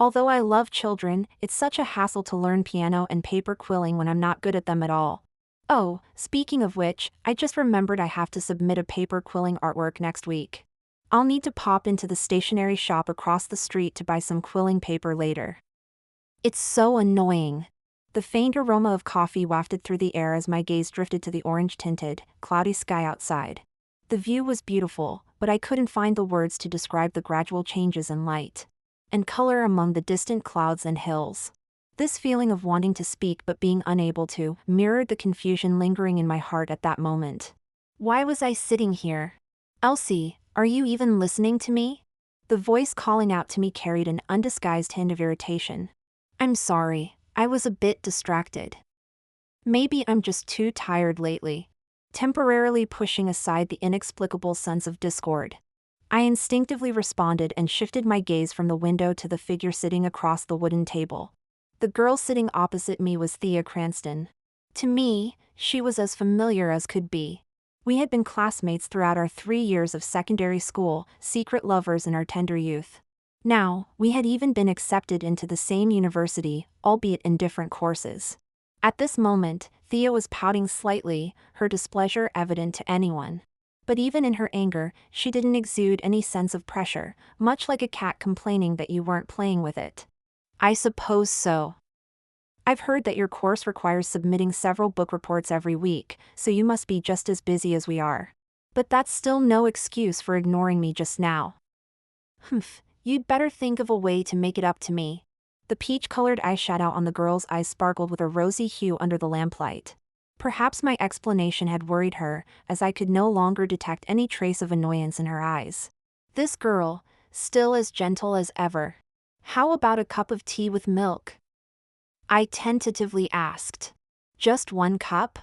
Although I love children, it's such a hassle to learn piano and paper quilling when I'm not good at them at all. Oh, speaking of which, I just remembered I have to submit a paper quilling artwork next week. I'll need to pop into the stationery shop across the street to buy some quilling paper later. It's so annoying. The faint aroma of coffee wafted through the air as my gaze drifted to the orange-tinted, cloudy sky outside. The view was beautiful, but I couldn't find the words to describe the gradual changes in light and color among the distant clouds and hills. This feeling of wanting to speak but being unable to mirrored the confusion lingering in my heart at that moment. Why was I sitting here? Elsie, are you even listening to me? The voice calling out to me carried an undisguised hint of irritation. I'm sorry, I was a bit distracted. Maybe I'm just too tired lately. Temporarily pushing aside the inexplicable sense of discord, I instinctively responded and shifted my gaze from the window to the figure sitting across the wooden table. The girl sitting opposite me was Thea Cranston. To me, she was as familiar as could be. We had been classmates throughout our 3 years of secondary school, secret lovers in our tender youth. Now, we had even been accepted into the same university, albeit in different courses. At this moment, Thea was pouting slightly, her displeasure evident to anyone. But even in her anger, she didn't exude any sense of pressure, much like a cat complaining that you weren't playing with it. I suppose so. I've heard that your course requires submitting several book reports every week, so you must be just as busy as we are. But that's still no excuse for ignoring me just now. Humph, you'd better think of a way to make it up to me. The peach-colored eyeshadow on the girl's eyes sparkled with a rosy hue under the lamplight. Perhaps my explanation had worried her, as I could no longer detect any trace of annoyance in her eyes. This girl, still as gentle as ever. How about a cup of tea with milk? I tentatively asked. Just 1 cup?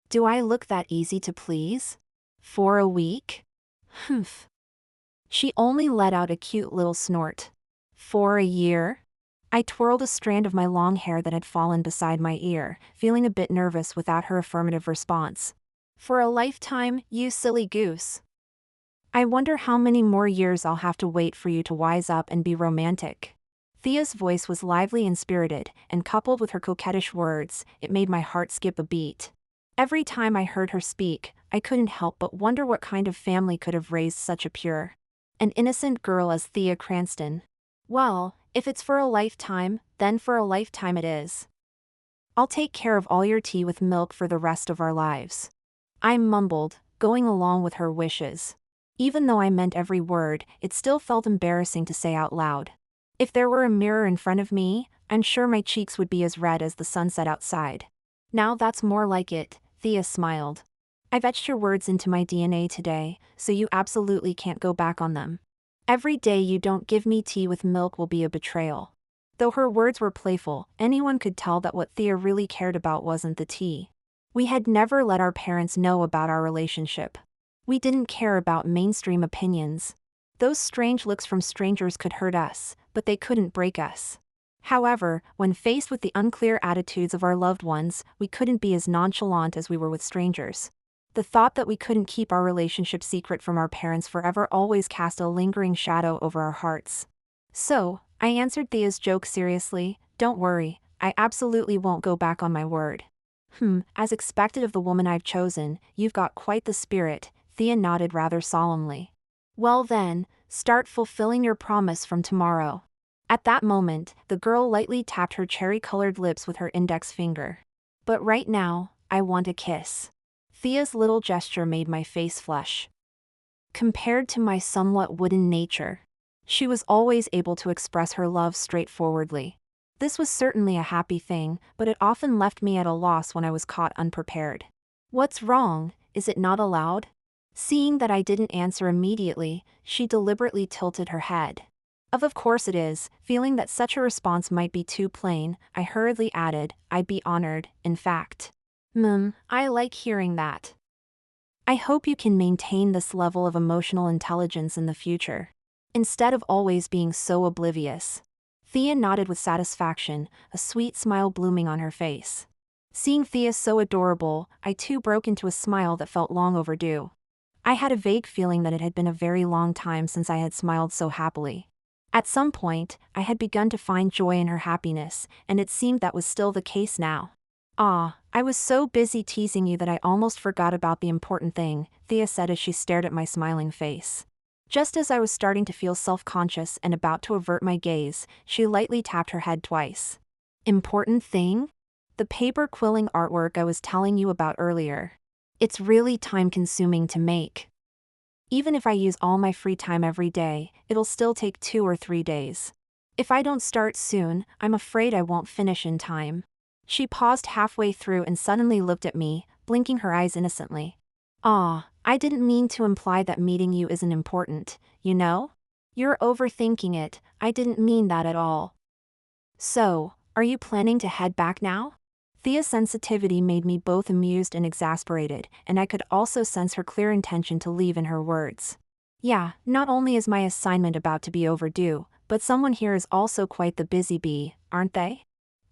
Do I look that easy to please? For a week? Humph. She only let out a cute little snort. For a year? I twirled a strand of my long hair that had fallen beside my ear, feeling a bit nervous without her affirmative response. For a lifetime, you silly goose. I wonder how many more years I'll have to wait for you to wise up and be romantic. Thea's voice was lively and spirited, and coupled with her coquettish words, it made my heart skip a beat. Every time I heard her speak, I couldn't help but wonder what kind of family could have raised such a pure and innocent girl as Thea Cranston. Well, if it's for a lifetime, then for a lifetime it is. I'll take care of all your tea with milk for the rest of our lives. I mumbled, going along with her wishes. Even though I meant every word, it still felt embarrassing to say out loud. If there were a mirror in front of me, I'm sure my cheeks would be as red as the sunset outside. Now that's more like it, Thea smiled. I've etched your words into my DNA today, so you absolutely can't go back on them. Every day you don't give me tea with milk will be a betrayal. Though her words were playful, anyone could tell that what Thea really cared about wasn't the tea. We had never let our parents know about our relationship. We didn't care about mainstream opinions. Those strange looks from strangers could hurt us, but they couldn't break us. However, when faced with the unclear attitudes of our loved ones, we couldn't be as nonchalant as we were with strangers. The thought that we couldn't keep our relationship secret from our parents forever always cast a lingering shadow over our hearts. So, I answered Thea's joke seriously, don't worry, I absolutely won't go back on my word. As expected of the woman I've chosen, you've got quite the spirit, Thea nodded rather solemnly. Well then, start fulfilling your promise from tomorrow. At that moment, the girl lightly tapped her cherry-colored lips with her index finger. But right now, I want a kiss. Thea's little gesture made my face flush. Compared to my somewhat wooden nature, she was always able to express her love straightforwardly. This was certainly a happy thing, but it often left me at a loss when I was caught unprepared. What's wrong, is it not allowed? Seeing that I didn't answer immediately, she deliberately tilted her head. Of course it is, feeling that such a response might be too plain, I hurriedly added, I'd be honored, in fact. I like hearing that. I hope you can maintain this level of emotional intelligence in the future, instead of always being so oblivious. Thea nodded with satisfaction, a sweet smile blooming on her face. Seeing Thea so adorable, I too broke into a smile that felt long overdue. I had a vague feeling that it had been a very long time since I had smiled so happily. At some point, I had begun to find joy in her happiness, and it seemed that was still the case now. "Ah, I was so busy teasing you that I almost forgot about the important thing," Thea said as she stared at my smiling face. Just as I was starting to feel self-conscious and about to avert my gaze, she lightly tapped her head twice. "Important thing? The paper quilling artwork I was telling you about earlier. It's really time-consuming to make. Even if I use all my free time every day, it'll still take 2 or 3 days. If I don't start soon, I'm afraid I won't finish in time." She paused halfway through and suddenly looked at me, blinking her eyes innocently. "Aw, I didn't mean to imply that meeting you isn't important, you know? You're overthinking it, I didn't mean that at all." "So, are you planning to head back now?" Thea's sensitivity made me both amused and exasperated, and I could also sense her clear intention to leave in her words. "Yeah, not only is my assignment about to be overdue, but someone here is also quite the busy bee, aren't they?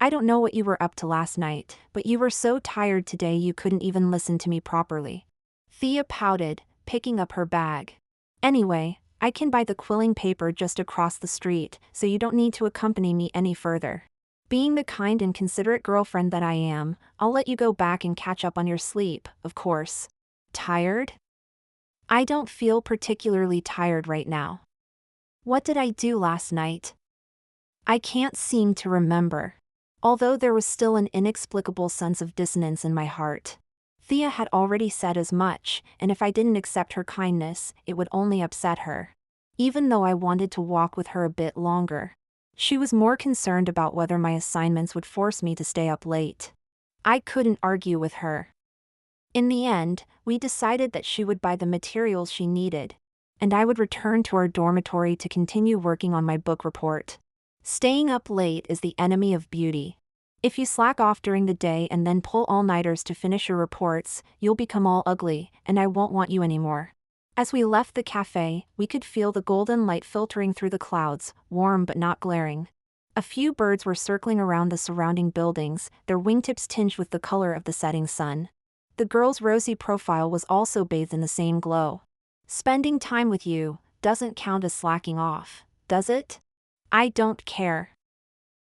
I don't know what you were up to last night, but you were so tired today you couldn't even listen to me properly." Thea pouted, picking up her bag. "Anyway, I can buy the quilling paper just across the street, so you don't need to accompany me any further. Being the kind and considerate girlfriend that I am, I'll let you go back and catch up on your sleep, of course." "Tired?" "I don't feel particularly tired right now. What did I do last night? I can't seem to remember." Although there was still an inexplicable sense of dissonance in my heart. Thea had already said as much, and if I didn't accept her kindness, it would only upset her. Even though I wanted to walk with her a bit longer, she was more concerned about whether my assignments would force me to stay up late. I couldn't argue with her. In the end, we decided that she would buy the materials she needed, and I would return to our dormitory to continue working on my book report. Staying up late is the enemy of beauty. If you slack off during the day and then pull all-nighters to finish your reports, you'll become all ugly, and I won't want you anymore. As we left the cafe, we could feel the golden light filtering through the clouds, warm but not glaring. A few birds were circling around the surrounding buildings, their wingtips tinged with the color of the setting sun. The girl's rosy profile was also bathed in the same glow. Spending time with you doesn't count as slacking off, does it? I don't care.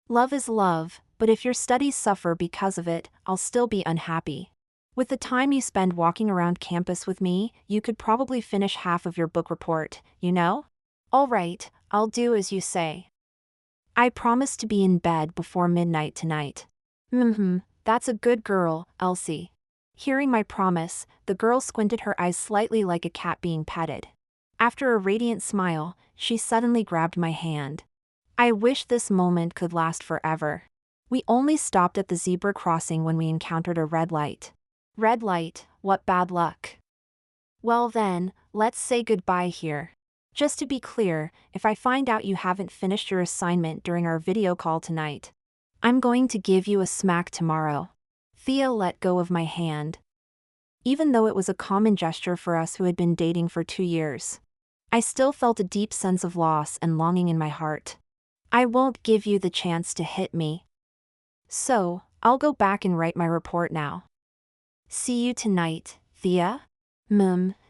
Love is love, but if your studies suffer because of it, I'll still be unhappy. With the time you spend walking around campus with me, you could probably finish half of your book report, you know? All right, I'll do as you say. I promise to be in bed before midnight tonight. That's a good girl, Elsie." Hearing my promise, the girl squinted her eyes slightly like a cat being petted. After a radiant smile, she suddenly grabbed my hand. I wish this moment could last forever. We only stopped at the zebra crossing when we encountered a red light. Red light, what bad luck. Well then, let's say goodbye here. Just to be clear, if I find out you haven't finished your assignment during our video call tonight, I'm going to give you a smack tomorrow. Thea let go of my hand. Even though it was a common gesture for us who had been dating for 2 years, I still felt a deep sense of loss and longing in my heart. "I won't give you the chance to hit me. So, I'll go back and write my report now. See you tonight, Thea?"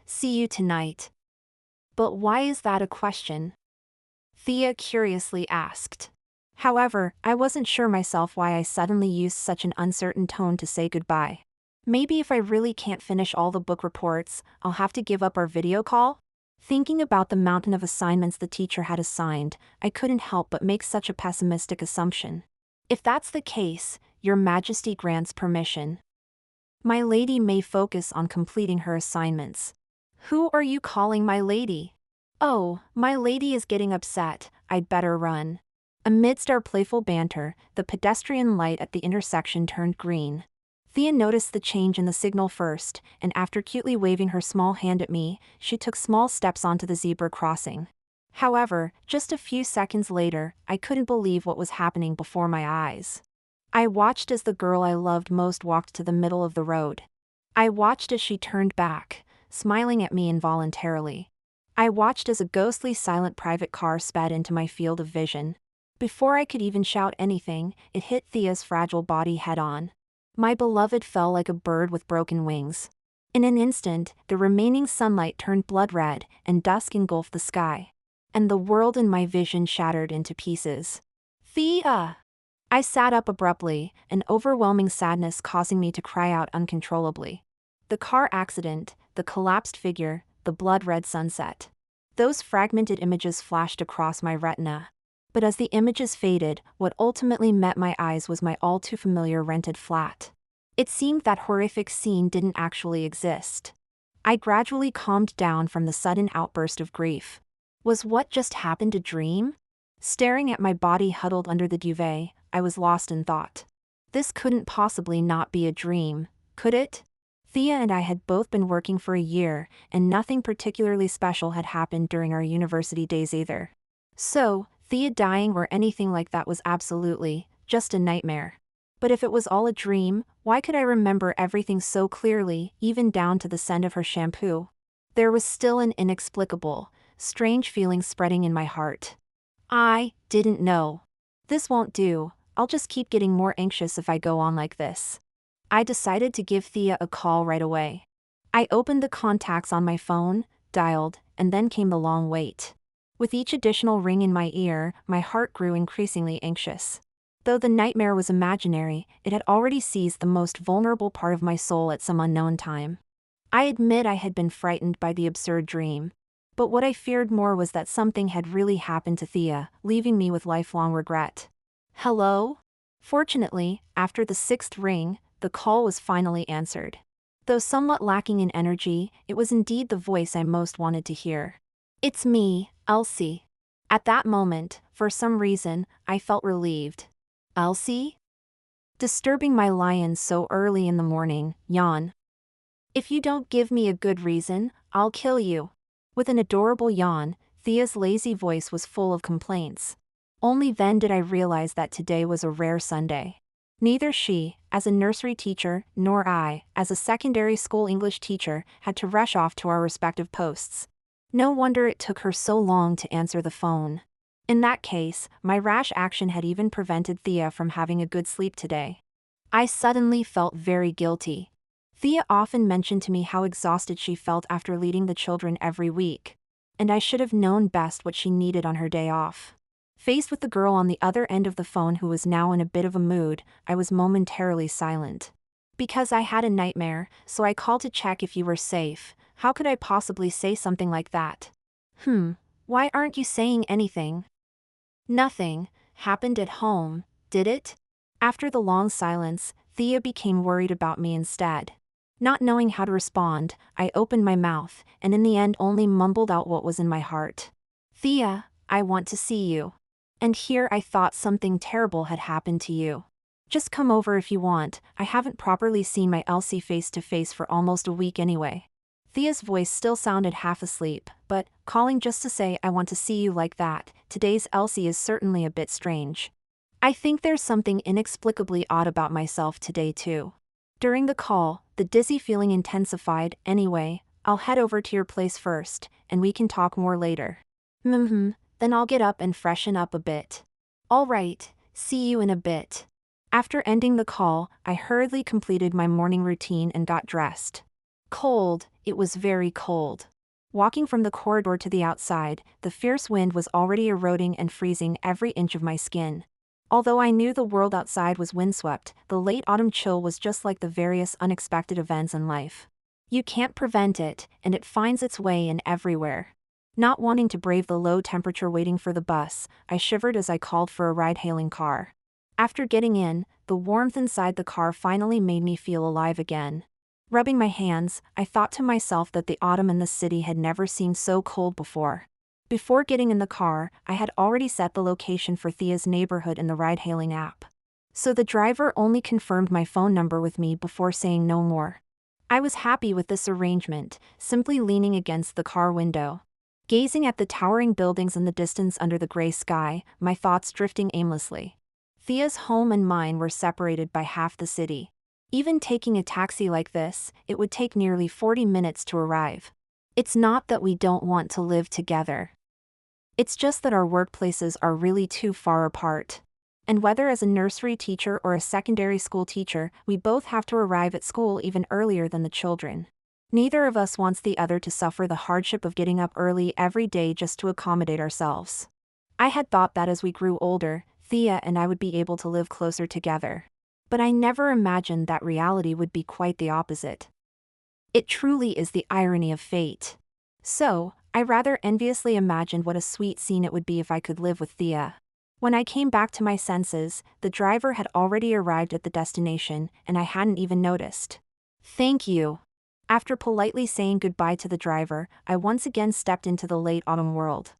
See you tonight. But why is that a question? Thea curiously asked. However, I wasn't sure myself why I suddenly used such an uncertain tone to say goodbye. Maybe if I really can't finish all the book reports, I'll have to give up our video call? Thinking about the mountain of assignments the teacher had assigned, I couldn't help but make such a pessimistic assumption. If that's the case, Your Majesty grants permission. My lady may focus on completing her assignments. Who are you calling my lady? Oh, my lady is getting upset, I'd better run. Amidst our playful banter, the pedestrian light at the intersection turned green. Thea noticed the change in the signal first, and after cutely waving her small hand at me, she took small steps onto the zebra crossing. However, just a few seconds later, I couldn't believe what was happening before my eyes. I watched as the girl I loved most walked to the middle of the road. I watched as she turned back, smiling at me involuntarily. I watched as a ghostly silent private car sped into my field of vision. Before I could even shout anything, it hit Thea's fragile body head-on. My beloved fell like a bird with broken wings. In an instant, the remaining sunlight turned blood red, and dusk engulfed the sky. and the world in my vision shattered into pieces. Thea! I sat up abruptly, an overwhelming sadness causing me to cry out uncontrollably. The car accident, the collapsed figure, the blood-red sunset. Those fragmented images flashed across my retina. But as the images faded, what ultimately met my eyes was my all-too-familiar rented flat. It seemed that horrific scene didn't actually exist. I gradually calmed down from the sudden outburst of grief. Was what just happened a dream? Staring at my body huddled under the duvet, I was lost in thought. This couldn't possibly not be a dream, could it? Thea and I had both been working for a year, and nothing particularly special had happened during our university days either. So, Thea dying or anything like that was absolutely just a nightmare. But if it was all a dream, why could I remember everything so clearly, even down to the scent of her shampoo? There was still an inexplicable, strange feeling spreading in my heart. I didn't know. This won't do, I'll just keep getting more anxious if I go on like this. I decided to give Thea a call right away. I opened the contacts on my phone, dialed, and then came the long wait. With each additional ring in my ear, my heart grew increasingly anxious. Though the nightmare was imaginary, it had already seized the most vulnerable part of my soul at some unknown time. I admit I had been frightened by the absurd dream. But what I feared more was that something had really happened to Thea, leaving me with lifelong regret. Hello? Fortunately, after the sixth ring, the call was finally answered. Though somewhat lacking in energy, it was indeed the voice I most wanted to hear. It's me, Elsie. At that moment, for some reason, I felt relieved. Elsie? Disturbing my lions so early in the morning, yawn. If you don't give me a good reason, I'll kill you. With an adorable yawn, Thea's lazy voice was full of complaints. Only then did I realize that today was a rare Sunday. Neither she, as a nursery teacher, nor I, as a secondary school English teacher, had to rush off to our respective posts. No wonder it took her so long to answer the phone. In that case, my rash action had even prevented Thea from having a good sleep today. I suddenly felt very guilty. Thea often mentioned to me how exhausted she felt after leading the children every week. And I should have known best what she needed on her day off. Faced with the girl on the other end of the phone who was now in a bit of a mood, I was momentarily silent. Because I had a nightmare, so I called to check if you were safe. How could I possibly say something like that? Why aren't you saying anything? Nothing happened at home, did it? After the long silence, Thea became worried about me instead. Not knowing how to respond, I opened my mouth, and in the end only mumbled out what was in my heart. Thea, I want to see you. And here I thought something terrible had happened to you. Just come over if you want, I haven't properly seen my Elsie face to face for almost a week anyway. Thea's voice still sounded half asleep, but, calling just to say I want to see you like that, today's Elsie is certainly a bit strange. I think there's something inexplicably odd about myself today too. During the call, the dizzy feeling intensified. Anyway, I'll head over to your place first, and we can talk more later. Then I'll get up and freshen up a bit. All right, see you in a bit. After ending the call, I hurriedly completed my morning routine and got dressed. Cold, it was very cold. Walking from the corridor to the outside, the fierce wind was already eroding and freezing every inch of my skin. Although I knew the world outside was windswept, the late autumn chill was just like the various unexpected events in life. You can't prevent it, and it finds its way in everywhere. Not wanting to brave the low temperature waiting for the bus, I shivered as I called for a ride-hailing car. After getting in, the warmth inside the car finally made me feel alive again. Rubbing my hands, I thought to myself that the autumn in the city had never seemed so cold before. Before getting in the car, I had already set the location for Thea's neighborhood in the ride-hailing app. So the driver only confirmed my phone number with me before saying no more. I was happy with this arrangement, simply leaning against the car window. Gazing at the towering buildings in the distance under the gray sky, my thoughts drifting aimlessly. Thea's home and mine were separated by half the city. Even taking a taxi like this, it would take nearly 40 minutes to arrive. It's not that we don't want to live together. It's just that our workplaces are really too far apart. And whether as a nursery teacher or a secondary school teacher, we both have to arrive at school even earlier than the children. Neither of us wants the other to suffer the hardship of getting up early every day just to accommodate ourselves. I had thought that as we grew older, Thea and I would be able to live closer together. But I never imagined that reality would be quite the opposite. It truly is the irony of fate. So, I rather enviously imagined what a sweet scene it would be if I could live with Thea. When I came back to my senses, the driver had already arrived at the destination, and I hadn't even noticed. Thank you. After politely saying goodbye to the driver, I once again stepped into the late autumn world.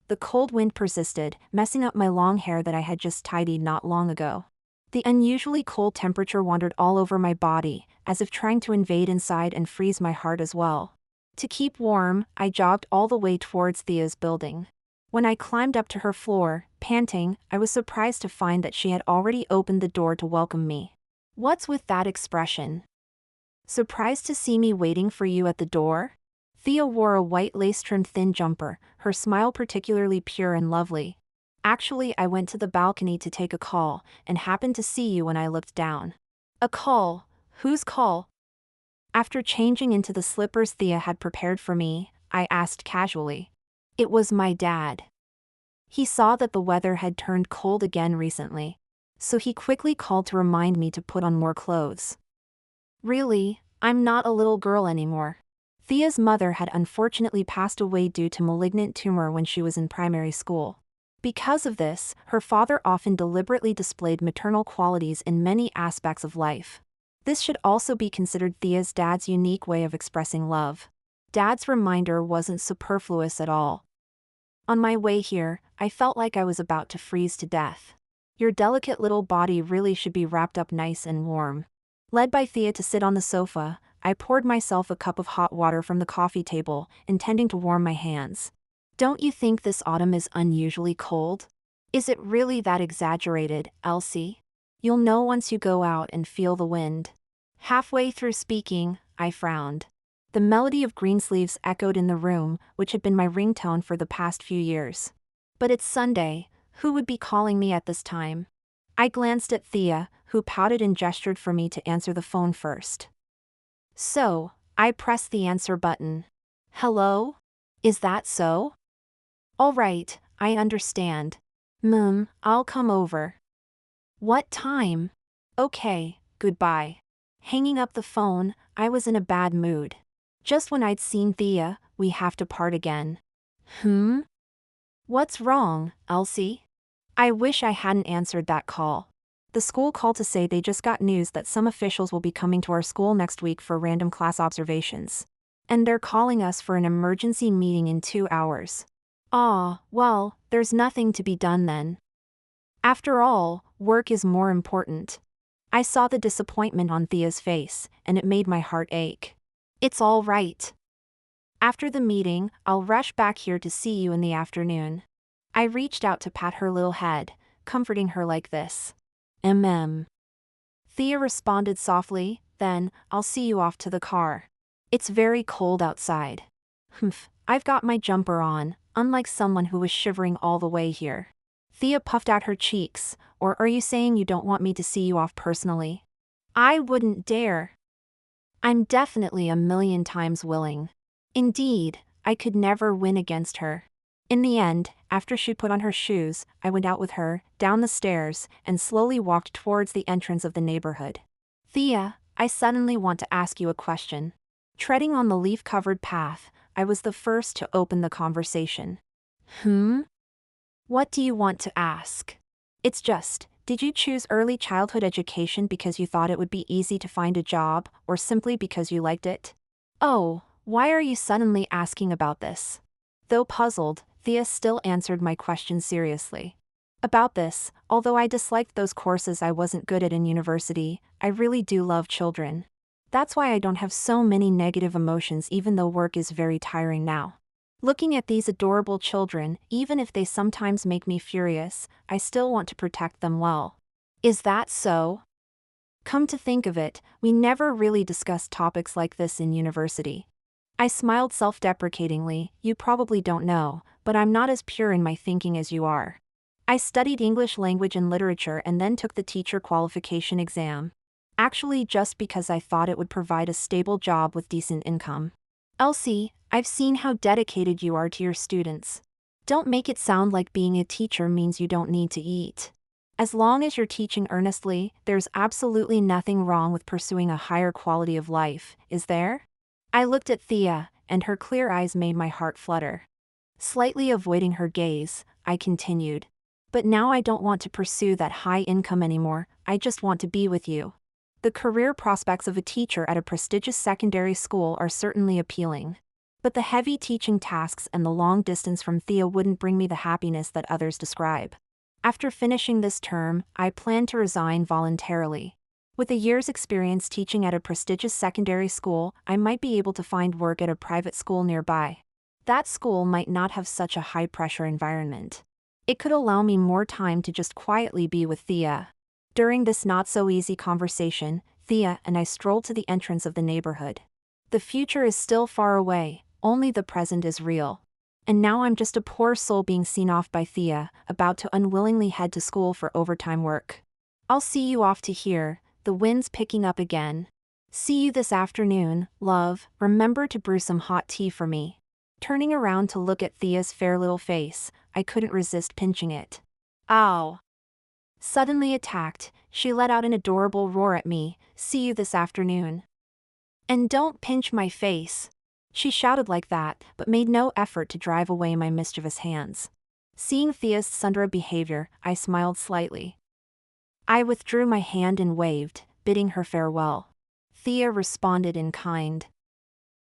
The cold wind persisted, messing up my long hair that I had just tidied not long ago. The unusually cold temperature wandered all over my body, as if trying to invade inside and freeze my heart as well. To keep warm, I jogged all the way towards Thea's building. When I climbed up to her floor, panting, I was surprised to find that she had already opened the door to welcome me. What's with that expression? Surprised to see me waiting for you at the door? Thea wore a white lace-trimmed thin jumper, her smile particularly pure and lovely. Actually, I went to the balcony to take a call, and happened to see you when I looked down. A call? Whose call? After changing into the slippers Thea had prepared for me, I asked casually. It was my dad. He saw that the weather had turned cold again recently, so he quickly called to remind me to put on more clothes. Really, I'm not a little girl anymore. Thea's mother had unfortunately passed away due to malignant tumor when she was in primary school. Because of this, her father often deliberately displayed maternal qualities in many aspects of life. This should also be considered Thea's dad's unique way of expressing love. Dad's reminder wasn't superfluous at all. On my way here, I felt like I was about to freeze to death. Your delicate little body really should be wrapped up nice and warm. Led by Thea to sit on the sofa, I poured myself a cup of hot water from the coffee table, intending to warm my hands. Don't you think this autumn is unusually cold? Is it really that exaggerated, Elsie? You'll know once you go out and feel the wind. Halfway through speaking, I frowned. The melody of Greensleeves echoed in the room, which had been my ringtone for the past few years. But it's Sunday, who would be calling me at this time? I glanced at Thea, who pouted and gestured for me to answer the phone first. So, I pressed the answer button. Hello? Is that so? All right, I understand. I'll come over. What time? Okay, goodbye. Hanging up the phone, I was in a bad mood. Just when I'd seen Thea, we have to part again. What's wrong, Elsie? I wish I hadn't answered that call. The school called to say they just got news that some officials will be coming to our school next week for random class observations. And they're calling us for an emergency meeting in 2 hours. Well, there's nothing to be done then. After all, work is more important. I saw the disappointment on Thea's face, and it made my heart ache. It's all right. After the meeting, I'll rush back here to see you in the afternoon. I reached out to pat her little head, comforting her like this. Thea responded softly, then, I'll see you off to the car. It's very cold outside. I've got my jumper on, unlike someone who was shivering all the way here. Thea puffed out her cheeks, or are you saying you don't want me to see you off personally? I wouldn't dare. I'm definitely a million times willing. Indeed, I could never win against her. In the end, after she put on her shoes, I went out with her, down the stairs, and slowly walked towards the entrance of the neighborhood. Thea, I suddenly want to ask you a question. Treading on the leaf-covered path, I was the first to open the conversation. What do you want to ask? It's just, did you choose early childhood education because you thought it would be easy to find a job, or simply because you liked it? Oh, why are you suddenly asking about this? Though puzzled, Thea still answered my question seriously. About this, although I disliked those courses I wasn't good at in university, I really do love children. That's why I don't have so many negative emotions even though work is very tiring now. Looking at these adorable children, even if they sometimes make me furious, I still want to protect them well. Is that so? Come to think of it, we never really discussed topics like this in university. I smiled self-deprecatingly. You probably don't know, but I'm not as pure in my thinking as you are. I studied English language and literature and then took the teacher qualification exam. Actually, just because I thought it would provide a stable job with decent income. Elsie, I've seen how dedicated you are to your students. Don't make it sound like being a teacher means you don't need to eat. As long as you're teaching earnestly, there's absolutely nothing wrong with pursuing a higher quality of life, is there? I looked at Thea, and her clear eyes made my heart flutter. Slightly avoiding her gaze, I continued. But now I don't want to pursue that high income anymore, I just want to be with you. The career prospects of a teacher at a prestigious secondary school are certainly appealing. But the heavy teaching tasks and the long distance from Thea wouldn't bring me the happiness that others describe. After finishing this term, I plan to resign voluntarily. With a year's experience teaching at a prestigious secondary school, I might be able to find work at a private school nearby. That school might not have such a high-pressure environment. It could allow me more time to just quietly be with Thea. During this not-so-easy conversation, Thea and I strolled to the entrance of the neighborhood. The future is still far away, only the present is real. And now I'm just a poor soul being seen off by Thea, about to unwillingly head to school for overtime work. I'll see you off to here, the wind's picking up again. See you this afternoon, love, remember to brew some hot tea for me. Turning around to look at Thea's fair little face, I couldn't resist pinching it. Ow! Suddenly attacked, she let out an adorable roar at me, see you this afternoon. And don't pinch my face. She shouted like that, but made no effort to drive away my mischievous hands. Seeing Thea's Sundra behavior, I smiled slightly. I withdrew my hand and waved, bidding her farewell. Thea responded in kind.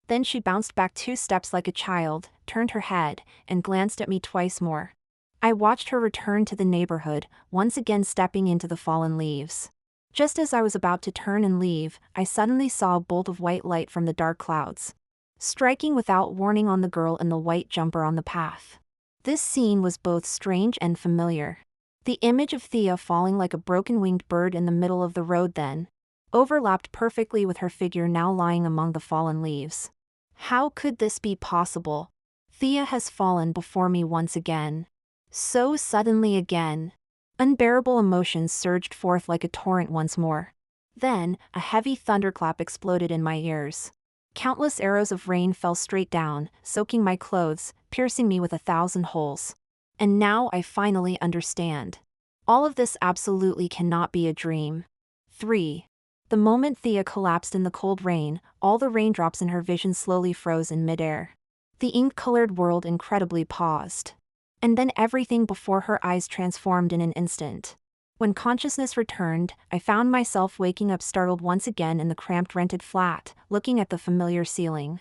Then she bounced back 2 steps like a child, turned her head, and glanced at me twice more. I watched her return to the neighborhood, once again stepping into the fallen leaves. Just as I was about to turn and leave, I suddenly saw a bolt of white light from the dark clouds, striking without warning on the girl in the white jumper on the path. This scene was both strange and familiar. The image of Thea falling like a broken-winged bird in the middle of the road then overlapped perfectly with her figure now lying among the fallen leaves. How could this be possible? Thea has fallen before me once again. So suddenly again. Unbearable emotions surged forth like a torrent once more. Then, a heavy thunderclap exploded in my ears. Countless arrows of rain fell straight down, soaking my clothes, piercing me with 1,000 holes. And now I finally understand. All of this absolutely cannot be a dream. 3. The moment Thea collapsed in the cold rain, all the raindrops in her vision slowly froze in midair. The ink-colored world incredibly paused. And then everything before her eyes transformed in an instant. When consciousness returned, I found myself waking up startled once again in the cramped rented flat, looking at the familiar ceiling.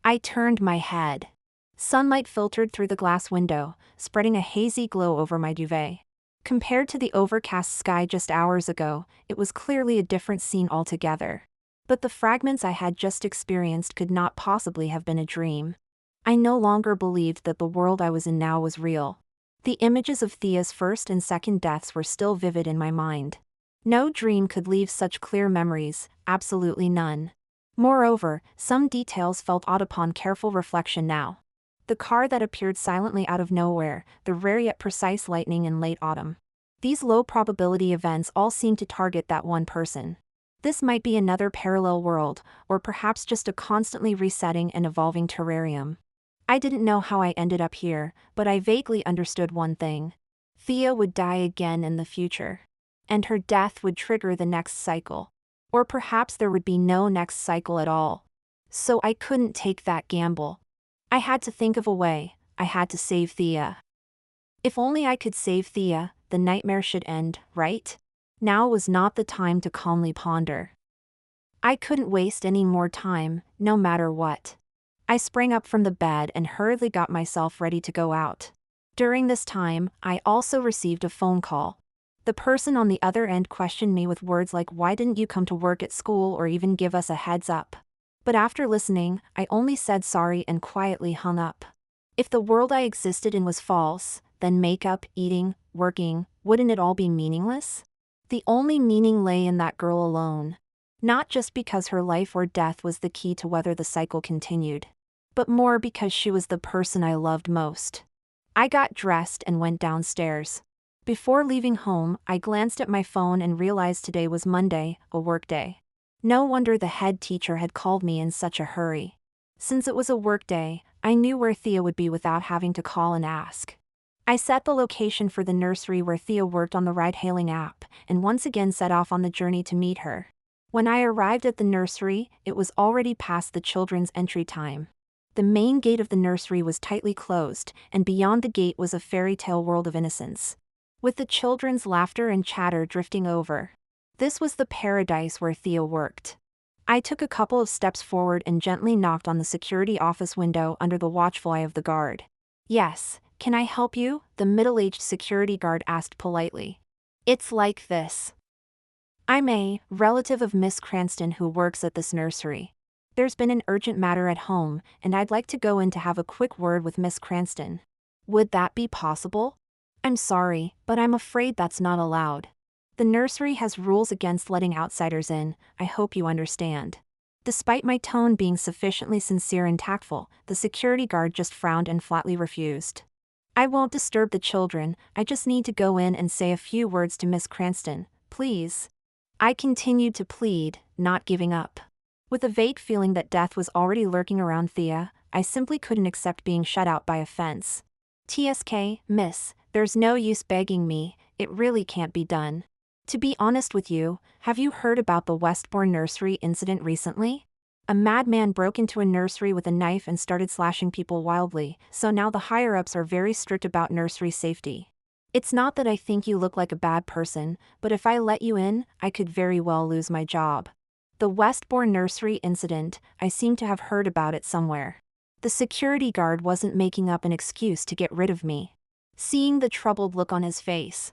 I turned my head. Sunlight filtered through the glass window, spreading a hazy glow over my duvet. Compared to the overcast sky just hours ago, it was clearly a different scene altogether. But the fragments I had just experienced could not possibly have been a dream. I no longer believed that the world I was in now was real. The images of Thea's first and second deaths were still vivid in my mind. No dream could leave such clear memories, absolutely none. Moreover, some details felt odd upon careful reflection now. The car that appeared silently out of nowhere, the rare yet precise lightning in late autumn. These low-probability events all seemed to target that one person. This might be another parallel world, or perhaps just a constantly resetting and evolving terrarium. I didn't know how I ended up here, but I vaguely understood one thing. Thea would die again in the future. And her death would trigger the next cycle. Or perhaps there would be no next cycle at all. So I couldn't take that gamble. I had to think of a way. I had to save Thea. If only I could save Thea, the nightmare should end, right? Now was not the time to calmly ponder. I couldn't waste any more time, no matter what. I sprang up from the bed and hurriedly got myself ready to go out. During this time, I also received a phone call. The person on the other end questioned me with words like, "Why didn't you come to work at school or even give us a heads up?" But after listening, I only said sorry and quietly hung up. If the world I existed in was false, then makeup, eating, working, wouldn't it all be meaningless? The only meaning lay in that girl alone. Not just because her life or death was the key to whether the cycle continued, but more because she was the person I loved most. I got dressed and went downstairs. Before leaving home, I glanced at my phone and realized today was Monday, a workday. No wonder the head teacher had called me in such a hurry. Since it was a work day, I knew where Thea would be without having to call and ask. I set the location for the nursery where Thea worked on the ride-hailing app, and once again set off on the journey to meet her. When I arrived at the nursery, it was already past the children's entry time. The main gate of the nursery was tightly closed, and beyond the gate was a fairy tale world of innocence, with the children's laughter and chatter drifting over. This was the paradise where Thea worked. I took a couple of steps forward and gently knocked on the security office window under the watchful eye of the guard. "Yes, can I help you?" the middle-aged security guard asked politely. "It's like this. I'm a relative of Miss Cranston who works at this nursery. There's been an urgent matter at home, and I'd like to go in to have a quick word with Miss Cranston. Would that be possible?" "I'm sorry, but I'm afraid that's not allowed. The nursery has rules against letting outsiders in. I hope you understand." Despite my tone being sufficiently sincere and tactful, the security guard just frowned and flatly refused. "I won't disturb the children, I just need to go in and say a few words to Miss Cranston, please." I continued to plead, not giving up. With a vague feeling that death was already lurking around Thea, I simply couldn't accept being shut out by a fence. "TSK, miss, there's no use begging me, it really can't be done. To be honest with you, have you heard about the Westbourne nursery incident recently? A madman broke into a nursery with a knife and started slashing people wildly, so now the higher-ups are very strict about nursery safety. It's not that I think you look like a bad person, but if I let you in, I could very well lose my job." The Westbourne nursery incident, I seem to have heard about it somewhere. The security guard wasn't making up an excuse to get rid of me. Seeing the troubled look on his face,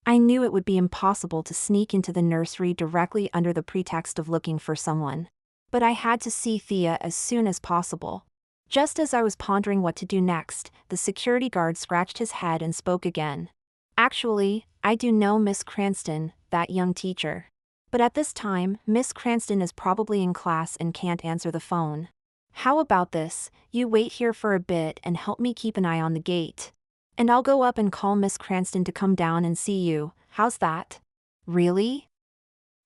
I knew it would be impossible to sneak into the nursery directly under the pretext of looking for someone. But I had to see Thea as soon as possible. Just as I was pondering what to do next, the security guard scratched his head and spoke again. "Actually, I do know Miss Cranston, that young teacher. But at this time, Miss Cranston is probably in class and can't answer the phone. How about this, you wait here for a bit and help me keep an eye on the gate. And I'll go up and call Miss Cranston to come down and see you, how's that?" "Really?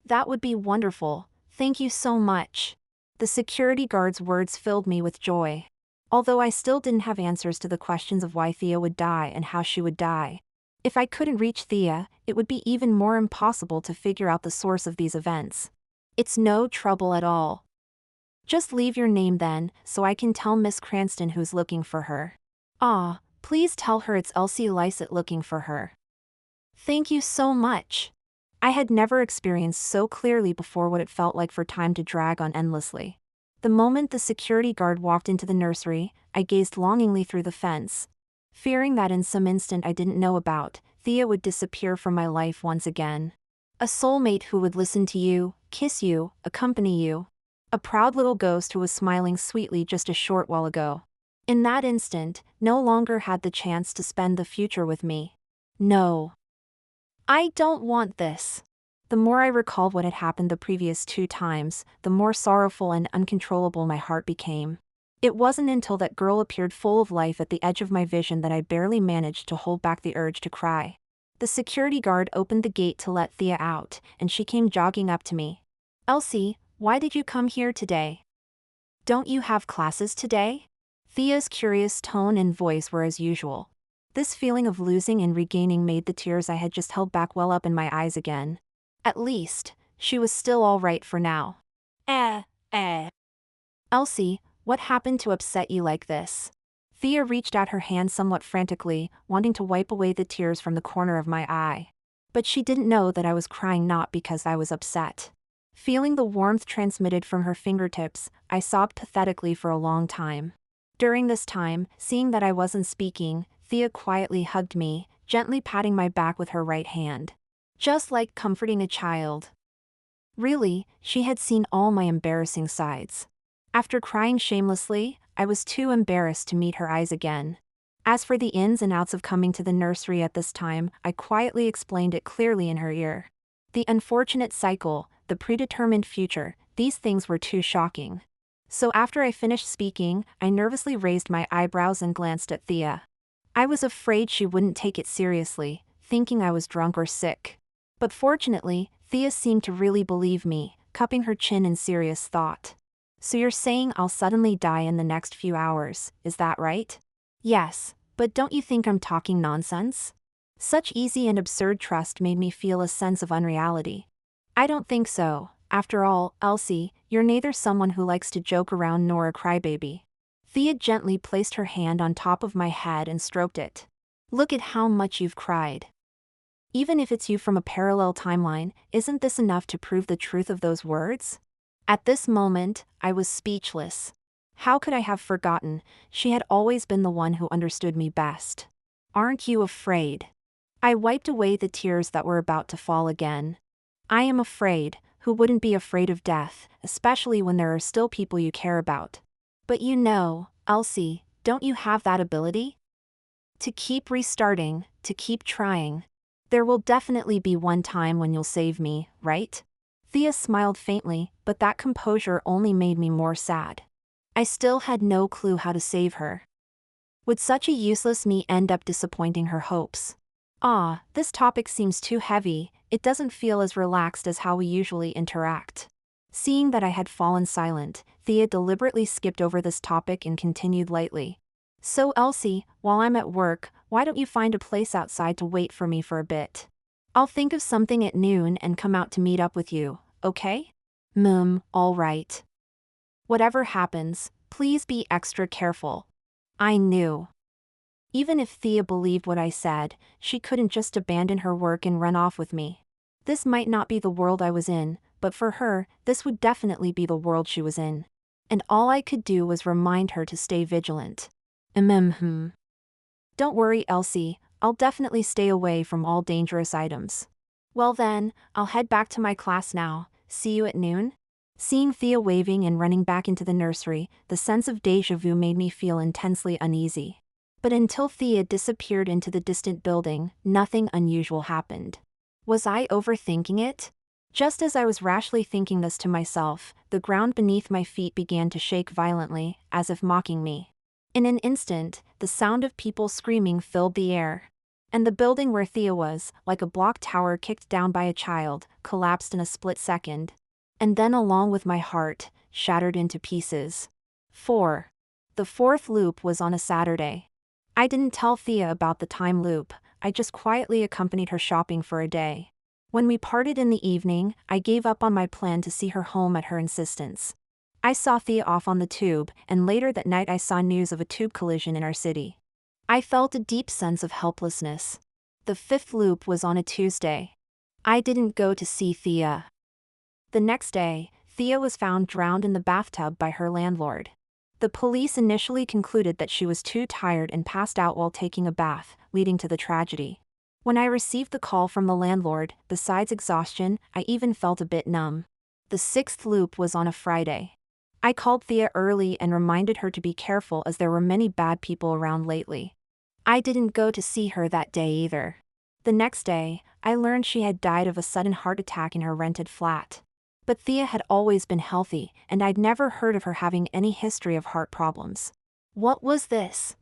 That would be wonderful, thank you so much." The security guard's words filled me with joy. Although I still didn't have answers to the questions of why Thea would die and how she would die. If I couldn't reach Thea, it would be even more impossible to figure out the source of these events. "It's no trouble at all. Just leave your name then, so I can tell Miss Cranston who's looking for her. Ah, please tell her it's Elsie Lysett looking for her." "Thank you so much." I had never experienced so clearly before what it felt like for time to drag on endlessly. The moment the security guard walked into the nursery, I gazed longingly through the fence, fearing that in some instant I didn't know about, Thea would disappear from my life once again. A soulmate who would listen to you, kiss you, accompany you. A proud little ghost who was smiling sweetly just a short while ago. In that instant, no longer had the chance to spend the future with me. No. I don't want this. The more I recalled what had happened the previous 2 times, the more sorrowful and uncontrollable my heart became. It wasn't until that girl appeared full of life at the edge of my vision that I barely managed to hold back the urge to cry. The security guard opened the gate to let Thea out, and she came jogging up to me. "Elsie, why did you come here today? Don't you have classes today?" Thea's curious tone and voice were as usual. This feeling of losing and regaining made the tears I had just held back well up in my eyes again. At least, she was still all right for now. "Elsie, what happened to upset you like this?" Thea reached out her hand somewhat frantically, wanting to wipe away the tears from the corner of my eye. But she didn't know that I was crying not because I was upset. Feeling the warmth transmitted from her fingertips, I sobbed pathetically for a long time. During this time, seeing that I wasn't speaking, Thea quietly hugged me, gently patting my back with her right hand. Just like comforting a child. Really, she had seen all my embarrassing sides. After crying shamelessly, I was too embarrassed to meet her eyes again. As for the ins and outs of coming to the nursery at this time, I quietly explained it clearly in her ear. The unfortunate cycle, the predetermined future, these things were too shocking. So after I finished speaking, I nervously raised my eyebrows and glanced at Thea. I was afraid she wouldn't take it seriously, thinking I was drunk or sick. But fortunately, Thea seemed to really believe me, cupping her chin in serious thought. So you're saying I'll suddenly die in the next few hours, is that right? Yes, but don't you think I'm talking nonsense? Such easy and absurd trust made me feel a sense of unreality. I don't think so. After all, Elsie, you're neither someone who likes to joke around nor a crybaby. Thea gently placed her hand on top of my head and stroked it. Look at how much you've cried. Even if it's you from a parallel timeline, isn't this enough to prove the truth of those words? At this moment, I was speechless. How could I have forgotten? She had always been the one who understood me best. Aren't you afraid? I wiped away the tears that were about to fall again. I am afraid. Who wouldn't be afraid of death, especially when there are still people you care about? But you know, Elsie, don't you have that ability? To keep restarting, to keep trying. There will definitely be one time when you'll save me, right? Thea smiled faintly, but that composure only made me more sad. I still had no clue how to save her. Would such a useless me end up disappointing her hopes? This topic seems too heavy, it doesn't feel as relaxed as how we usually interact. Seeing that I had fallen silent, Thea deliberately skipped over this topic and continued lightly. So Elsie, while I'm at work, why don't you find a place outside to wait for me for a bit? I'll think of something at noon and come out to meet up with you, okay? All right. Whatever happens, please be extra careful. I knew. Even if Thea believed what I said, she couldn't just abandon her work and run off with me. This might not be the world I was in, but for her, this would definitely be the world she was in. And all I could do was remind her to stay vigilant. Don't worry, Elsie, I'll definitely stay away from all dangerous items. Well then, I'll head back to my class now. See you at noon? Seeing Thea waving and running back into the nursery, the sense of déjà vu made me feel intensely uneasy. But until Thea disappeared into the distant building, nothing unusual happened. Was I overthinking it? Just as I was rashly thinking this to myself, the ground beneath my feet began to shake violently, as if mocking me. In an instant, the sound of people screaming filled the air. And the building where Thea was, like a block tower kicked down by a child, collapsed in a split second. And then along with my heart, shattered into pieces. 4. The fourth loop was on a Saturday. I didn't tell Thea about the time loop, I just quietly accompanied her shopping for a day. When we parted in the evening, I gave up on my plan to see her home at her insistence. I saw Thea off on the tube, and later that night I saw news of a tube collision in our city. I felt a deep sense of helplessness. The fifth loop was on a Tuesday. I didn't go to see Thea. The next day, Thea was found drowned in the bathtub by her landlord. The police initially concluded that she was too tired and passed out while taking a bath, leading to the tragedy. When I received the call from the landlord, besides exhaustion, I even felt a bit numb. The sixth loop was on a Friday. I called Thea early and reminded her to be careful as there were many bad people around lately. I didn't go to see her that day either. The next day, I learned she had died of a sudden heart attack in her rented flat. But Thea had always been healthy, and I'd never heard of her having any history of heart problems. What was this?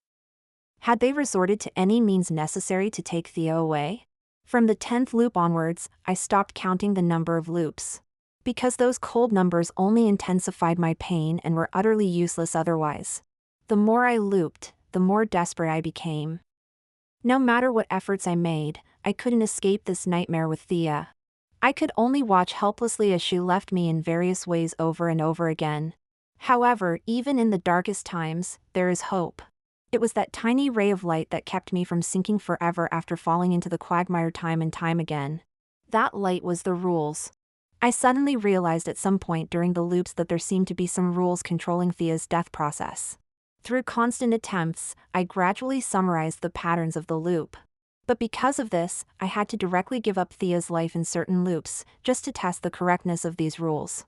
Had they resorted to any means necessary to take Thea away? From the 10th loop onwards, I stopped counting the number of loops. Because those cold numbers only intensified my pain and were utterly useless otherwise. The more I looped, the more desperate I became. No matter what efforts I made, I couldn't escape this nightmare with Thea. I could only watch helplessly as she left me in various ways over and over again. However, even in the darkest times, there is hope. It was that tiny ray of light that kept me from sinking forever after falling into the quagmire time and time again. That light was the rules. I suddenly realized at some point during the loops that there seemed to be some rules controlling Thea's death process. Through constant attempts, I gradually summarized the patterns of the loop. But because of this, I had to directly give up Thea's life in certain loops, just to test the correctness of these rules.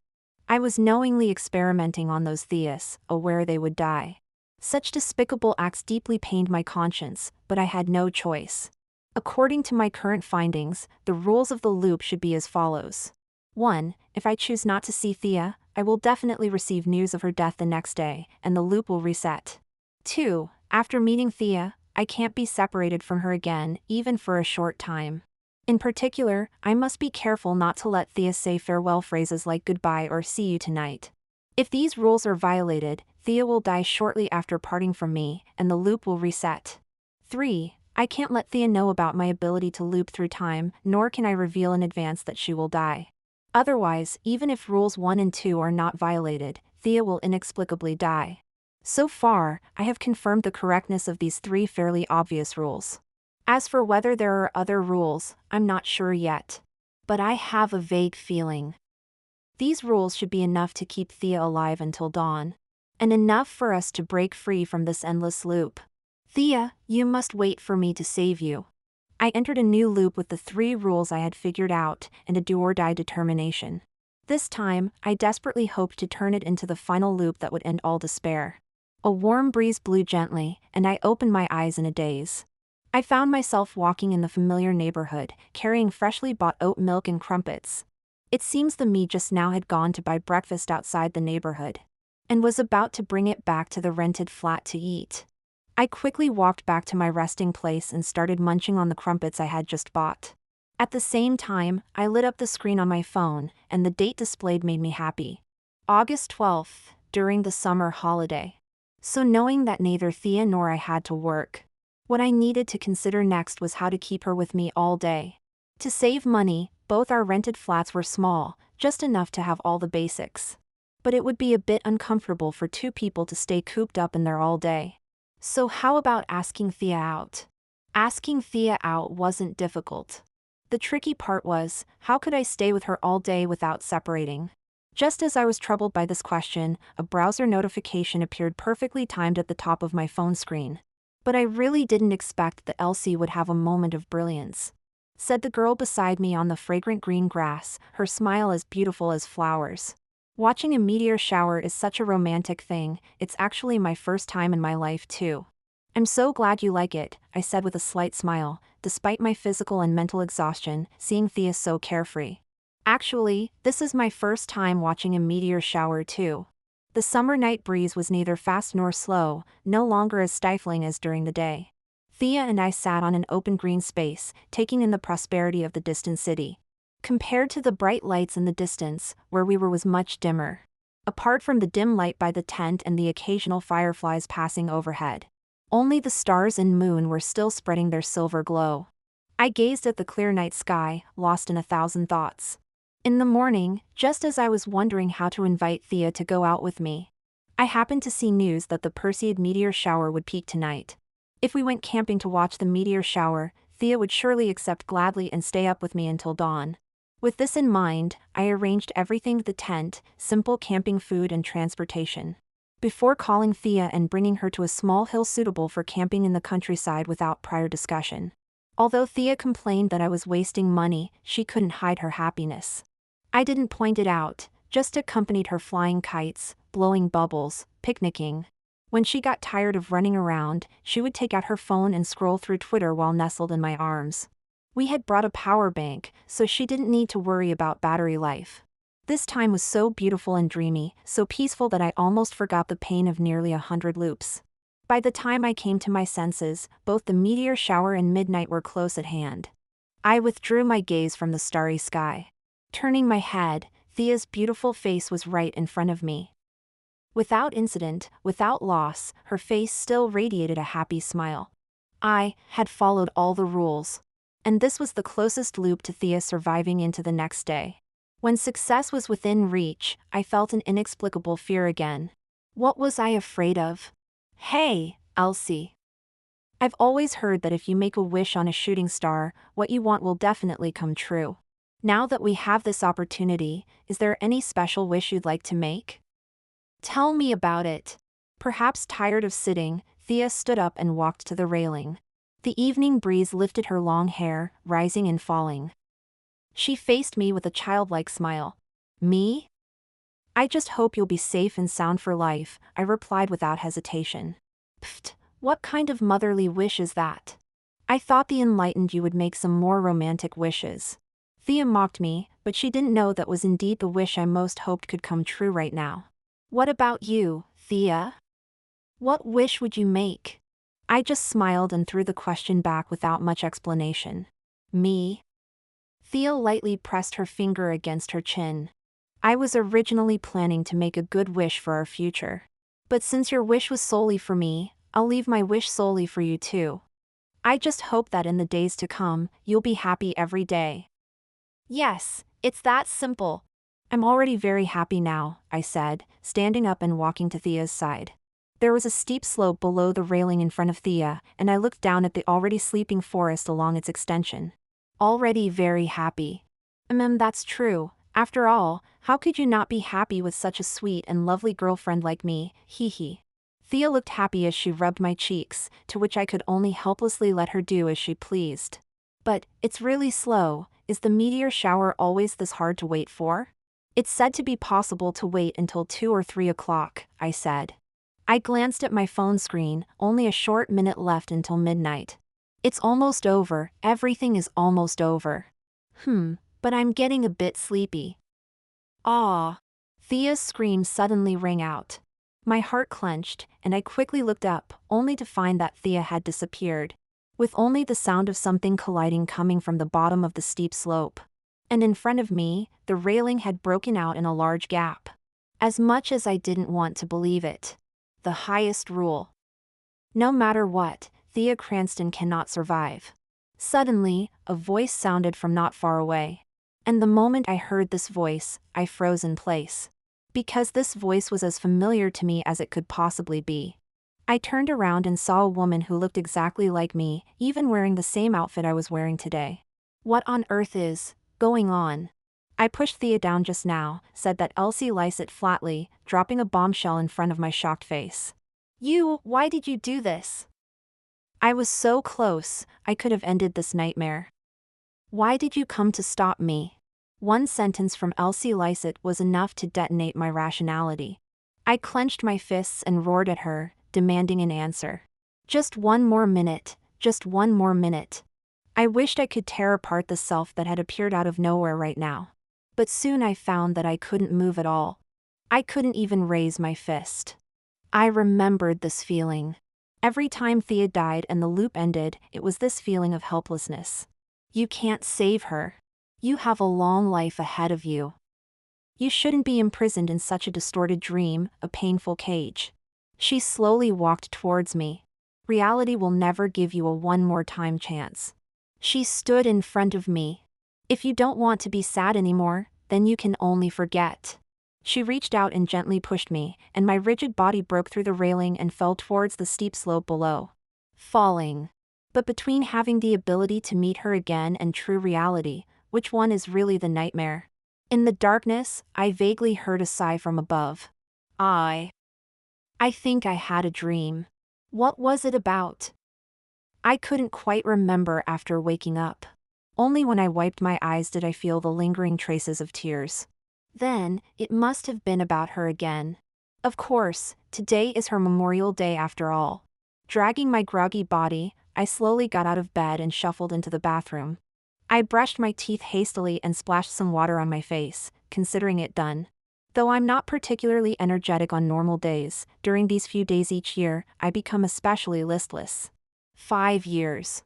I was knowingly experimenting on those Theas, aware they would die. Such despicable acts deeply pained my conscience, but I had no choice. According to my current findings, the rules of the loop should be as follows. 1. If I choose not to see Thea, I will definitely receive news of her death the next day, and the loop will reset. 2. After meeting Thea, I can't be separated from her again, even for a short time. In particular, I must be careful not to let Thea say farewell phrases like goodbye or see you tonight. If these rules are violated, Thea will die shortly after parting from me, and the loop will reset. 3. I can't let Thea know about my ability to loop through time, nor can I reveal in advance that she will die. Otherwise, even if rules 1 and 2 are not violated, Thea will inexplicably die. So far, I have confirmed the correctness of these 3 fairly obvious rules. As for whether there are other rules, I'm not sure yet. But I have a vague feeling. These rules should be enough to keep Thea alive until dawn. And enough for us to break free from this endless loop. Thea, you must wait for me to save you. I entered a new loop with the 3 rules I had figured out and a do-or-die determination. This time, I desperately hoped to turn it into the final loop that would end all despair. A warm breeze blew gently, and I opened my eyes in a daze. I found myself walking in the familiar neighborhood, carrying freshly bought oat milk and crumpets. It seems the me just now had gone to buy breakfast outside the neighborhood, and was about to bring it back to the rented flat to eat. I quickly walked back to my resting place and started munching on the crumpets I had just bought. At the same time, I lit up the screen on my phone, and the date displayed made me happy. August 12th, during the summer holiday. So knowing that neither Thea nor I had to work, what I needed to consider next was how to keep her with me all day. To save money, both our rented flats were small, just enough to have all the basics. But it would be a bit uncomfortable for 2 people to stay cooped up in there all day. So how about asking Thea out? Asking Thea out wasn't difficult. The tricky part was, how could I stay with her all day without separating? Just as I was troubled by this question, a browser notification appeared perfectly timed at the top of my phone screen. But I really didn't expect that Elsie would have a moment of brilliance. Said the girl beside me on the fragrant green grass, her smile as beautiful as flowers. Watching a meteor shower is such a romantic thing, it's actually my first time in my life too. I'm so glad you like it, I said with a slight smile, despite my physical and mental exhaustion, seeing Thea so carefree. Actually, this is my first time watching a meteor shower too. The summer night breeze was neither fast nor slow, no longer as stifling as during the day. Thea and I sat on an open green space, taking in the prosperity of the distant city. Compared to the bright lights in the distance, where we were was much dimmer. Apart from the dim light by the tent and the occasional fireflies passing overhead, only the stars and moon were still spreading their silver glow. I gazed at the clear night sky, lost in 1,000 thoughts. In the morning, just as I was wondering how to invite Thea to go out with me, I happened to see news that the Perseid meteor shower would peak tonight. If we went camping to watch the meteor shower, Thea would surely accept gladly and stay up with me until dawn. With this in mind, I arranged everything: the tent, simple camping food and transportation. Before calling Thea and bringing her to a small hill suitable for camping in the countryside without prior discussion. Although Thea complained that I was wasting money, she couldn't hide her happiness. I didn't point it out, just accompanied her flying kites, blowing bubbles, picnicking. When she got tired of running around, she would take out her phone and scroll through Twitter while nestled in my arms. We had brought a power bank, so she didn't need to worry about battery life. This time was so beautiful and dreamy, so peaceful that I almost forgot the pain of nearly 100 loops. By the time I came to my senses, both the meteor shower and midnight were close at hand. I withdrew my gaze from the starry sky. Turning my head, Thea's beautiful face was right in front of me. Without incident, without loss, her face still radiated a happy smile. I had followed all the rules. And this was the closest loop to Thea surviving into the next day. When success was within reach, I felt an inexplicable fear again. What was I afraid of? Hey, Elsie. I've always heard that if you make a wish on a shooting star, what you want will definitely come true. Now that we have this opportunity, is there any special wish you'd like to make? Tell me about it. Perhaps tired of sitting, Thea stood up and walked to the railing. The evening breeze lifted her long hair, rising and falling. She faced me with a childlike smile. Me? I just hope you'll be safe and sound for life, I replied without hesitation. Pfft, what kind of motherly wish is that? I thought the enlightened you would make some more romantic wishes. Thea mocked me, but she didn't know that was indeed the wish I most hoped could come true right now. What about you, Thea? What wish would you make? I just smiled and threw the question back without much explanation. Me? Thea lightly pressed her finger against her chin. I was originally planning to make a good wish for our future. But since your wish was solely for me, I'll leave my wish solely for you too. I just hope that in the days to come, you'll be happy every day. Yes, it's that simple. I'm already very happy now, I said, standing up and walking to Thea's side. There was a steep slope below the railing in front of Thea, and I looked down at the already sleeping forest along its extension. Already very happy. That's true. After all, how could you not be happy with such a sweet and lovely girlfriend like me, hee hee. Thea looked happy as she rubbed my cheeks, to which I could only helplessly let her do as she pleased. But, it's really slow. Is the meteor shower always this hard to wait for? It's said to be possible to wait until 2 or 3 o'clock, I said. I glanced at my phone screen, only a short minute left until midnight. It's almost over, everything is almost over. But I'm getting a bit sleepy. Ah! Thea's scream suddenly rang out. My heart clenched, and I quickly looked up, only to find that Thea had disappeared, with only the sound of something colliding coming from the bottom of the steep slope. And in front of me, the railing had broken out in a large gap. As much as I didn't want to believe it. The highest rule. No matter what, Thea Cranston cannot survive. Suddenly, a voice sounded from not far away. And the moment I heard this voice, I froze in place. Because this voice was as familiar to me as it could possibly be. I turned around and saw a woman who looked exactly like me, even wearing the same outfit I was wearing today. What on earth is going on? I pushed Thea down just now, said that Elsie Lysett flatly, dropping a bombshell in front of my shocked face. Why did you do this? I was so close, I could have ended this nightmare. Why did you come to stop me? One sentence from Elsie Lysett was enough to detonate my rationality. I clenched my fists and roared at her, demanding an answer. Just one more minute, just one more minute. I wished I could tear apart the self that had appeared out of nowhere right now. But soon I found that I couldn't move at all. I couldn't even raise my fist. I remembered this feeling. Every time Thea died and the loop ended, it was this feeling of helplessness. You can't save her. You have a long life ahead of you. You shouldn't be imprisoned in such a distorted dream, a painful cage. She slowly walked towards me. Reality will never give you a one more time chance. She stood in front of me. If you don't want to be sad anymore, then you can only forget. She reached out and gently pushed me, and my rigid body broke through the railing and fell towards the steep slope below. Falling. But between having the ability to meet her again and true reality, which one is really the nightmare? In the darkness, I vaguely heard a sigh from above. I think I had a dream. What was it about? I couldn't quite remember after waking up. Only when I wiped my eyes did I feel the lingering traces of tears. Then, it must have been about her again. Of course, today is her Memorial Day after all. Dragging my groggy body, I slowly got out of bed and shuffled into the bathroom. I brushed my teeth hastily and splashed some water on my face, considering it done. Though I'm not particularly energetic on normal days, during these few days each year, I become especially listless. 5 years.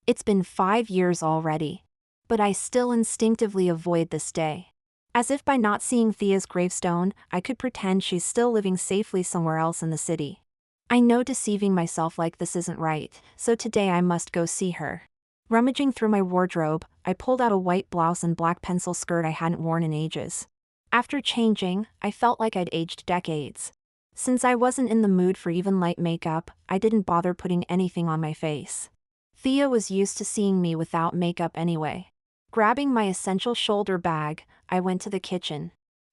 It's been 5 years already. But I still instinctively avoid this day. As if by not seeing Thea's gravestone, I could pretend she's still living safely somewhere else in the city. I know deceiving myself like this isn't right, so today I must go see her. Rummaging through my wardrobe, I pulled out a white blouse and black pencil skirt I hadn't worn in ages. After changing, I felt like I'd aged decades. Since I wasn't in the mood for even light makeup, I didn't bother putting anything on my face. Thea was used to seeing me without makeup anyway. Grabbing my essential shoulder bag, I went to the kitchen.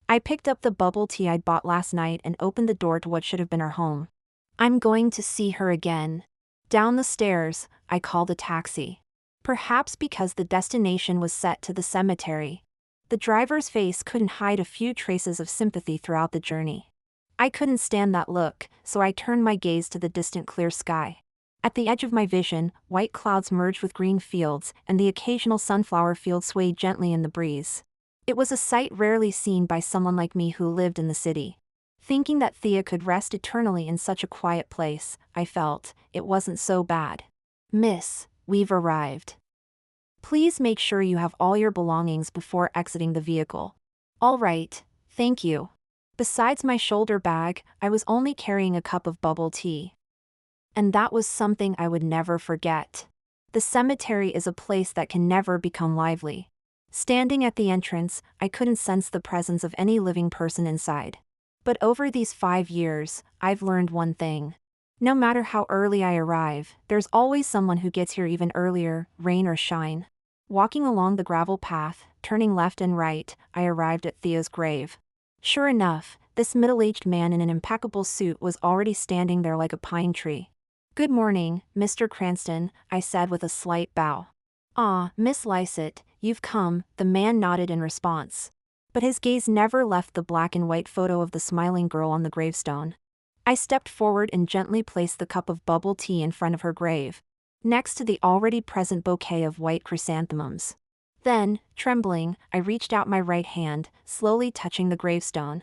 I picked up the bubble tea I'd bought last night and opened the door to what should have been her home. I'm going to see her again. Down the stairs, I called a taxi. Perhaps because the destination was set to the cemetery. The driver's face couldn't hide a few traces of sympathy throughout the journey. I couldn't stand that look, so I turned my gaze to the distant clear sky. At the edge of my vision, white clouds merged with green fields, and the occasional sunflower field swayed gently in the breeze. It was a sight rarely seen by someone like me who lived in the city. Thinking that Thea could rest eternally in such a quiet place, I felt, it wasn't so bad. Miss, we've arrived. Please make sure you have all your belongings before exiting the vehicle. All right, thank you. Besides my shoulder bag, I was only carrying a cup of bubble tea. And that was something I would never forget. The cemetery is a place that can never become lively. Standing at the entrance, I couldn't sense the presence of any living person inside. But over these 5 years, I've learned one thing. No matter how early I arrive, there's always someone who gets here even earlier, rain or shine. Walking along the gravel path, turning left and right, I arrived at Thea's grave. Sure enough, this middle-aged man in an impeccable suit was already standing there like a pine tree. "Good morning, Mr. Cranston," I said with a slight bow. "Ah, Miss Lysett, you've come," the man nodded in response. But his gaze never left the black and white photo of the smiling girl on the gravestone. I stepped forward and gently placed the cup of bubble tea in front of her grave, next to the already present bouquet of white chrysanthemums. Then, trembling, I reached out my right hand, slowly touching the gravestone.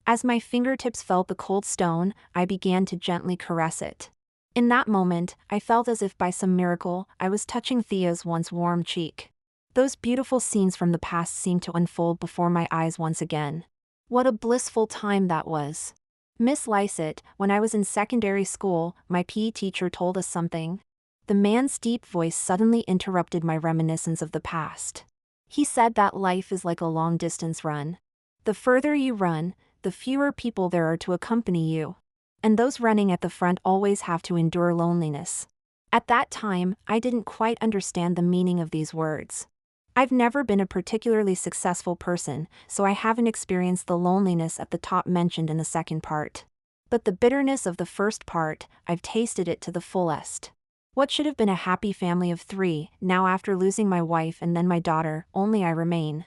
As my fingertips felt the cold stone, I began to gently caress it. In that moment, I felt as if by some miracle, I was touching Thea's once warm cheek. Those beautiful scenes from the past seemed to unfold before my eyes once again. What a blissful time that was. "Miss Lysett, when I was in secondary school, my PE teacher told us something." The man's deep voice suddenly interrupted my reminiscence of the past. He said that life is like a long-distance run. The further you run, the fewer people there are to accompany you. And those running at the front always have to endure loneliness. At that time, I didn't quite understand the meaning of these words. I've never been a particularly successful person, so I haven't experienced the loneliness at the top mentioned in the second part. But the bitterness of the first part, I've tasted it to the fullest. What should have been a happy family of 3, now after losing my wife and then my daughter, only I remain.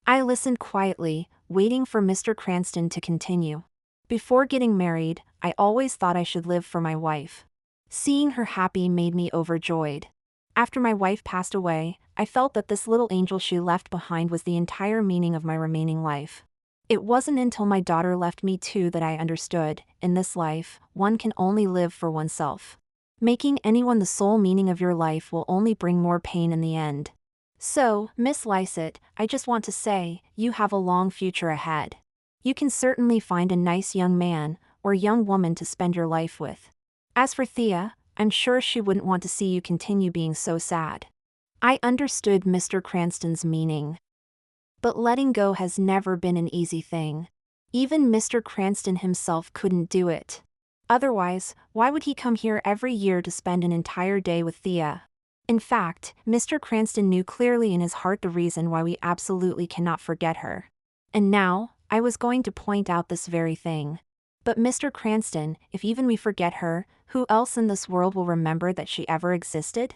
I listened quietly, waiting for Mr. Cranston to continue. "Before getting married, I always thought I should live for my wife. Seeing her happy made me overjoyed. After my wife passed away, I felt that this little angel she left behind was the entire meaning of my remaining life. It wasn't until my daughter left me too that I understood, in this life, one can only live for oneself. Making anyone the sole meaning of your life will only bring more pain in the end. So, Miss Lysett, I just want to say, you have a long future ahead. You can certainly find a nice young man, or young woman to spend your life with. As for Thea, I'm sure she wouldn't want to see you continue being so sad." I understood Mr. Cranston's meaning. But letting go has never been an easy thing. Even Mr. Cranston himself couldn't do it. Otherwise, why would he come here every year to spend an entire day with Thea? In fact, Mr. Cranston knew clearly in his heart the reason why we absolutely cannot forget her. And now, I was going to point out this very thing. But Mr. Cranston, if even we forget her, who else in this world will remember that she ever existed?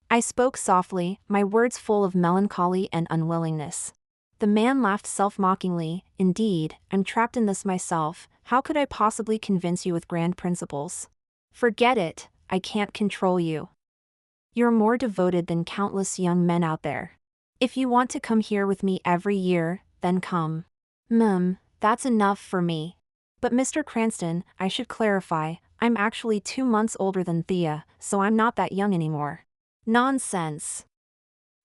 I spoke softly, my words full of melancholy and unwillingness. The man laughed self-mockingly. "Indeed, I'm trapped in this myself. How could I possibly convince you with grand principles? Forget it, I can't control you. You're more devoted than countless young men out there. If you want to come here with me every year, then come. That's enough for me. But Mr. Cranston, I should clarify, I'm actually 2 months older than Thea, so I'm not that young anymore." Nonsense.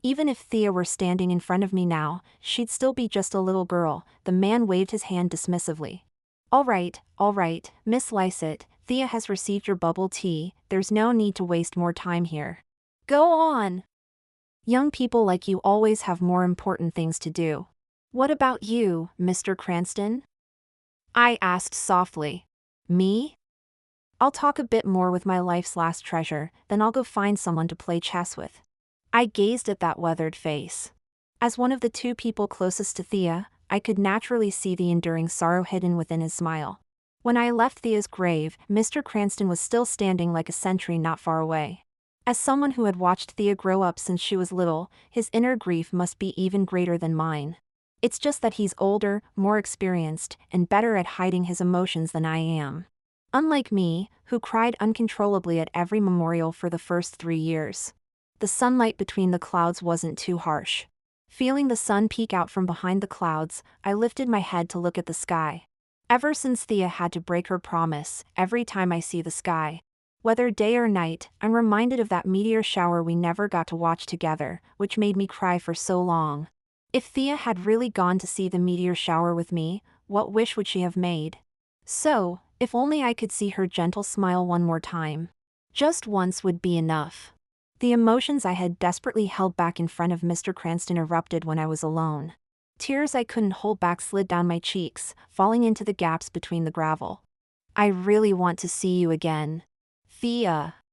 Even if Thea were standing in front of me now, she'd still be just a little girl. The man waved his hand dismissively. All right, Miss Lysett, Thea has received your bubble tea, there's no need to waste more time here. Go on. Young people like you always have more important things to do. What about you, Mr. Cranston?" I asked softly. "Me? I'll talk a bit more with my life's last treasure, then I'll go find someone to play chess with." I gazed at that weathered face. As one of the 2 people closest to Thea, I could naturally see the enduring sorrow hidden within his smile. When I left Thea's grave, Mr. Cranston was still standing like a sentry not far away. As someone who had watched Thea grow up since she was little, his inner grief must be even greater than mine. It's just that he's older, more experienced, and better at hiding his emotions than I am. Unlike me, who cried uncontrollably at every memorial for the first 3 years. The sunlight between the clouds wasn't too harsh. Feeling the sun peek out from behind the clouds, I lifted my head to look at the sky. Ever since Thea had to break her promise, every time I see the sky, Whether day or night, I'm reminded of that meteor shower we never got to watch together, which made me cry for so long. If Thea had really gone to see the meteor shower with me, what wish would she have made? So, if only I could see her gentle smile one more time. Just once would be enough. The emotions I had desperately held back in front of Mr. Cranston erupted when I was alone. Tears I couldn't hold back slid down my cheeks, falling into the gaps between the gravel. I really want to see you again. Thea.